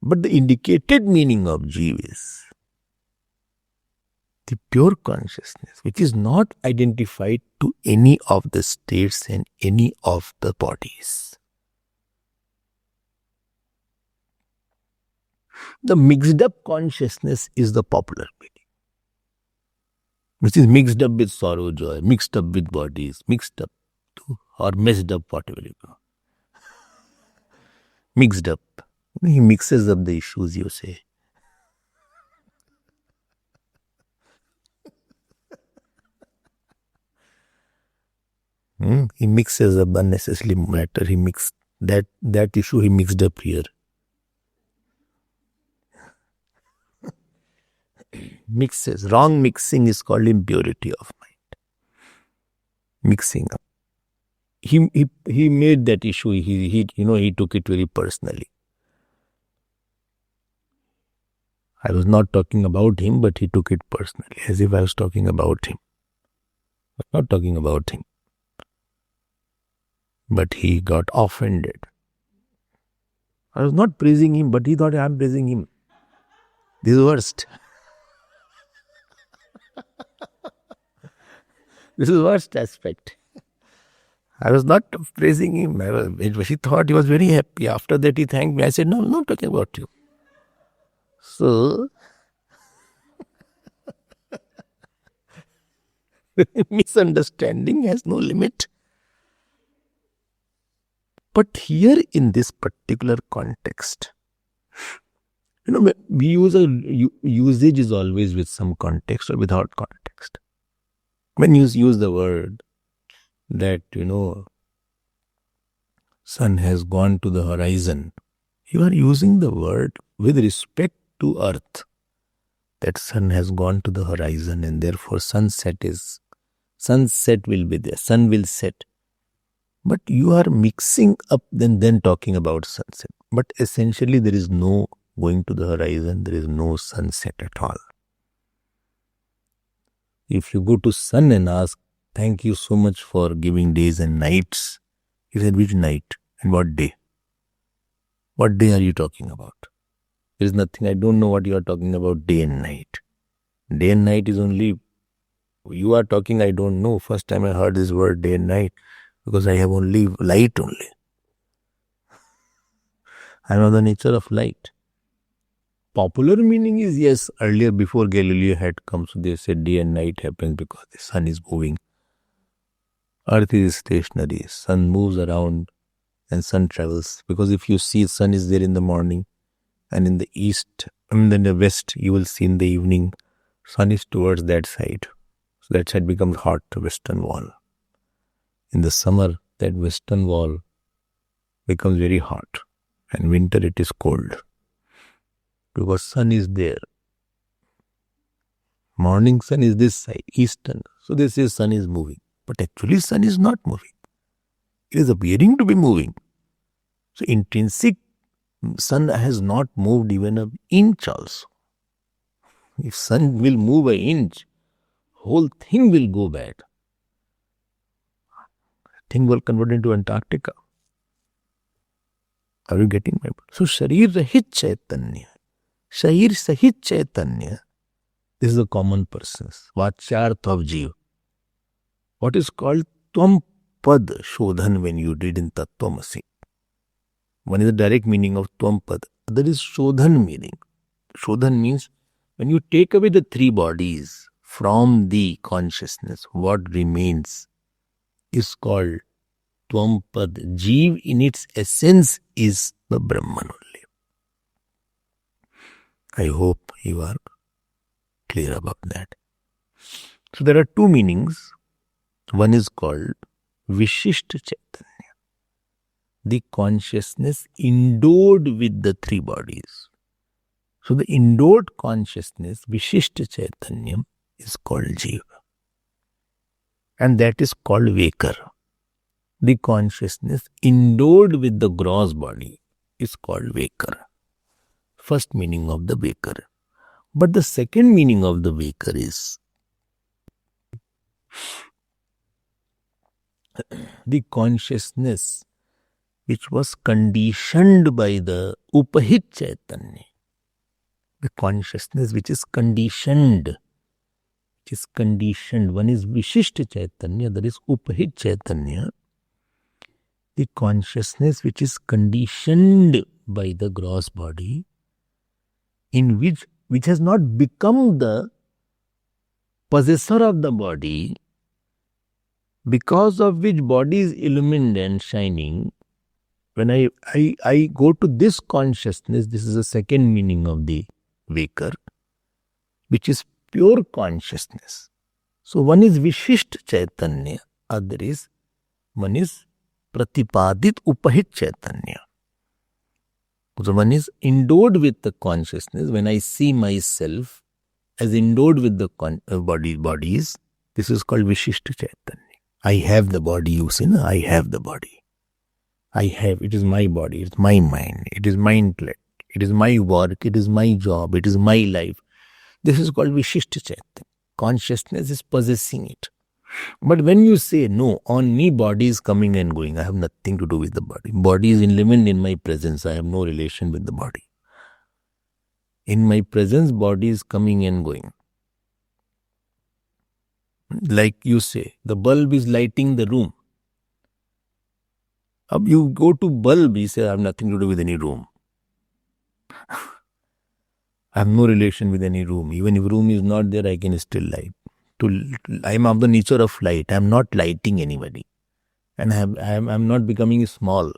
But the indicated meaning of Jeev is the pure consciousness, which is not identified to any of the states and any of the bodies. The mixed up consciousness is the popular meaning, which is mixed up with sorrow, joy, mixed up with bodies, mixed up or messed up, whatever you call. Mixed up. He mixes up the issues, you say. He mixes up unnecessary matter. He mixed that issue he mixed up here. Mixes. Wrong mixing is called impurity of mind. Mixing up. He made that issue. He took it very personally. I was not talking about him, but he took it personally, as if I was talking about him. I was not talking about him. But he got offended. I was not praising him, but he thought I am praising him. This is worst. This is worst aspect. I was not praising him. He thought he was very happy. After that he thanked me. I said, no, I'm not talking about you. So, misunderstanding has no limit. But here in this particular context, we use usage is always with some context or without context. When you use the word that, sun has gone to the horizon, you are using the word with respect to earth. That sun has gone to the horizon and therefore sunset will be there, sun will set. But you are mixing up then talking about sunset. But essentially there is no going to the horizon, there is no sunset at all. If you go to sun and ask, thank you so much for giving days and nights, he said, which night and what day? What day are you talking about? There is nothing, I don't know what you are talking about, day and night. Day and night is only, you are talking, I don't know. First time I heard this word day and night, because I have only light only. I am of the nature of light. Popular meaning is, yes, earlier before Galileo had come, so they said day and night happens because the sun is moving. Earth is stationary, sun moves around and sun travels. Because if you see sun is there in the morning, and in the east, and in the west, you will see in the evening, sun is towards that side. So that side becomes hot, the western wall. In the summer, that western wall becomes very hot. And winter, it is cold. Because sun is there. Morning sun is this side, eastern. So they say sun is moving. But actually sun is not moving. It is appearing to be moving. So intrinsic, sun has not moved even an inch also. If sun will move an inch, whole thing will go bad. Thing will convert into Antarctica. Are you getting my point? So Sharir Rahit Chaitanya, Sharir Sahit Chaitanya, this is the common persons, Vachyarth of Jeev. What is called Tvam Pad Shodhan when you read in Tattvamasi. One is the direct meaning of Tvam Pad, other is Shodhan meaning. Shodhan means when you take away the three bodies from the consciousness, what remains is called Tvam Pad. Jeev in its essence is the Brahman only. I hope you are clear about that. So there are two meanings. One is called Vishishta Chaitanya, the consciousness endowed with the three bodies. So the endowed consciousness, Vishishta Chaitanya, is called Jiva. And that is called Vakar. The consciousness endowed with the gross body is called Vakar. First meaning of the Vakar. But the second meaning of the Vakar is the consciousness which was conditioned by the Upahit Chaitanya. The consciousness which is conditioned. One is Vishishta Chaitanya, other is Upahit Chaitanya. The consciousness which is conditioned by the gross body, in which has not become the possessor of the body, because of which body is illumined and shining. When I go to this consciousness, this is the second meaning of the Vakar, which is pure consciousness. So one is Vishishta Chaitanya, one is Pratipadit Upahit Chaitanya. So one is endowed with the consciousness. When I see myself as endowed with the bodies, this is called Vishishta Chaitanya. I have the body, you see, no? I have the body. It is my body, it's my mind, it is my intellect, it is my work, it is my job, it is my life. This is called Vishishta Chaitanya. Consciousness is possessing it. But when you say, no, on me body is coming and going, I have nothing to do with the body. Body is illumined in my presence, I have no relation with the body. In my presence, body is coming and going. Like you say, the bulb is lighting the room. You go to bulb, you say, I have nothing to do with any room. I have no relation with any room. Even if room is not there, I can still light. I am of the nature of light. I am not lighting anybody. And I am not becoming small.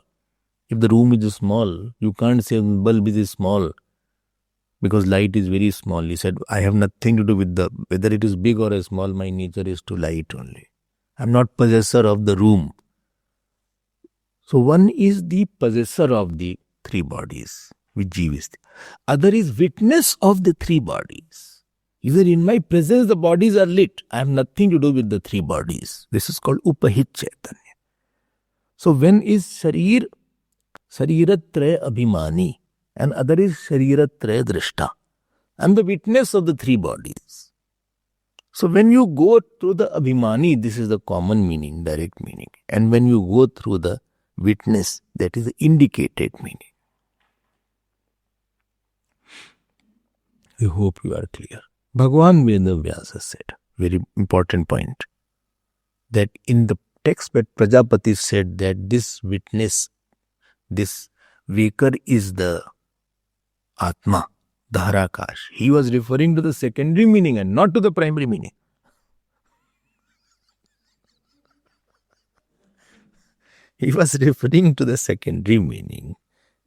If the room is small, you can't say bulb is small because light is very small. He said, I have nothing to do with whether it is big or small, my nature is to light only. I'm not possessor of the room. So one is the possessor of the three bodies, which Jeev is. Other is witness of the three bodies. Either in my presence the bodies are lit. I have nothing to do with the three bodies. This is called Upahit Chaitanya. So when is Sharir, Shariratraya Abhimani, and other is Shariratraya Drishta. I am the witness of the three bodies. So when you go through the Abhimani, this is the common meaning, direct meaning. And when you go through the witness, that is the indicated meaning. I hope you are clear. Bhagavan Vedavyasa said, very important point, that in the text where Prajapati said that this witness, this waker is the Atma, Dharakash. He was referring to the secondary meaning and not to the primary meaning. He was referring to the secondary meaning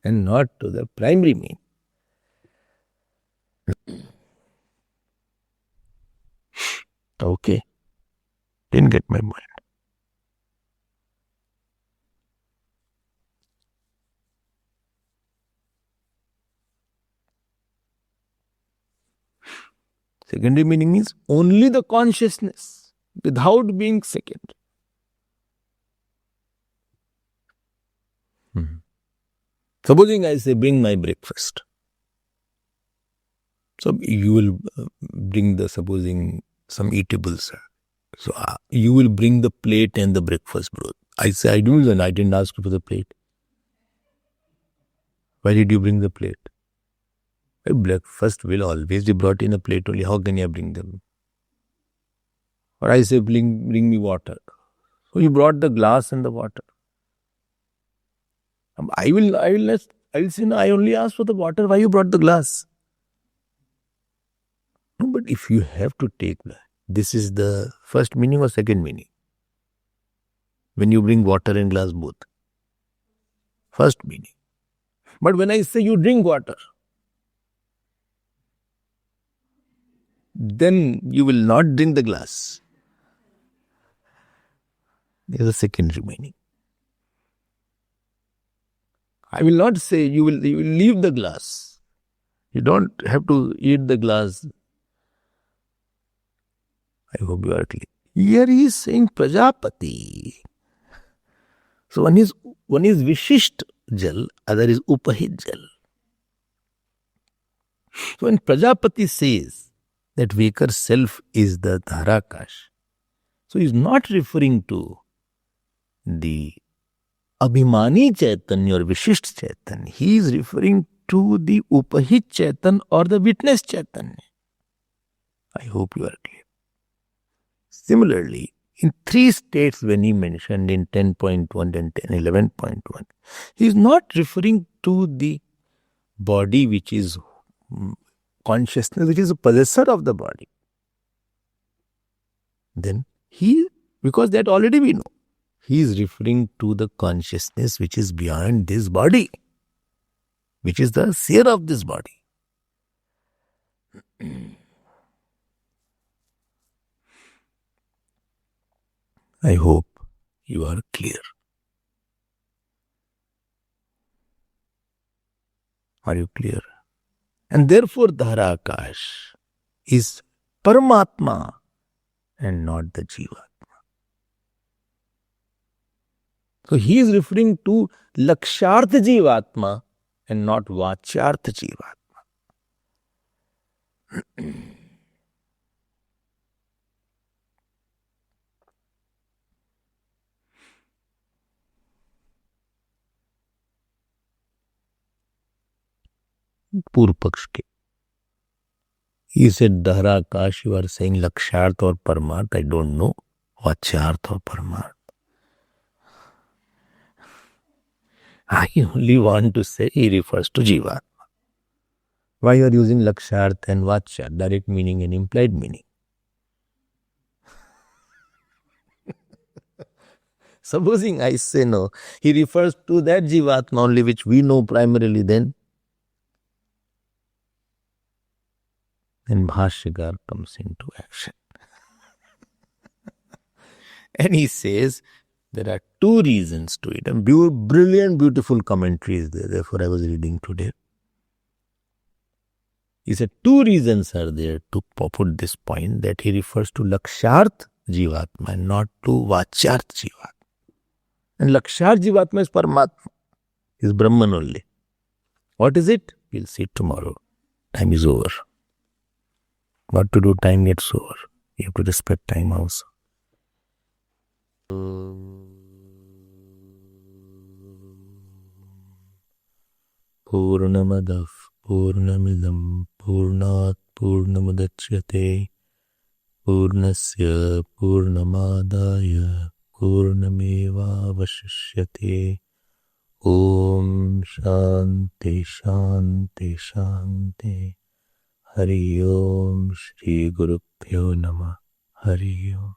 and not to the primary meaning. Okay. Didn't get my point. Secondary meaning means only the consciousness without being second. Supposing I say, bring my breakfast. So you will bring supposing some eatables. So you will bring the plate and the breakfast broth. I say, I didn't ask you for the plate. Why did you bring the plate? Breakfast will always be brought in a plate only. How can you bring them? Or I say, bring me water. So you brought the glass and the water. I will say, no, I only asked for the water. Why you brought the glass? No, but if you have to take that, this is the first meaning or second meaning? When you bring water and glass both. First meaning. But when I say you drink water, then you will not drink the glass. There's a secondary meaning. I will not say you will leave the glass. You don't have to eat the glass. I hope you are clear. Here he is saying Prajapati. So one is Vishisht Jal, other is Upahit Jal. So when Prajapati says that waker self is the Dharakash, so he is not referring to the Abhimani Chaitanya or Vishisht Chaitanya. He is referring to the Upahit Chaitanya or the witness Chaitanya. I hope you are clear. Similarly, in three states when he mentioned in 10.1 and 11.1, he is not referring to the body which is consciousness, which is a possessor of the body. Then because that already we know, he is referring to the consciousness which is beyond this body, which is the seer of this body. I hope you are clear. Are you clear? And therefore Dharakash is Paramatma and not the Jivatma. So he is referring to Lakshartha Jivatma and not Vachyartha Jivatma. पूर्व पक्ष के he said Dharakash, you are saying Laksharth or Paramarth. I don't know Vachyarth or Paramarth. I only want to say he refers to Jivatma. Why you are using Laksharth and Vachyarth, direct meaning and implied meaning? Supposing I say no, he refers to that Jivatma only which we know primarily, then Bhashyakar comes into action. And he says there are two reasons to it. And brilliant, beautiful commentaries there. Therefore, I was reading today. He said two reasons are there to put this point, that he refers to Laksharth Jivatma and not to Vachyarth Jivatma. And Laksharth Jivatma is Paramatma, is Brahman only. What is it? We'll see tomorrow. Time is over. What to do? Time gets over. You have to respect time also. Purnamadav Purnamidam Purnat Purnamudachyate Purnasya Purnamadaya Purnameva Vashishyate. Om Shanti Shanti Shanti. Hari Om Shri Guru Pyo Namah. Hari Om.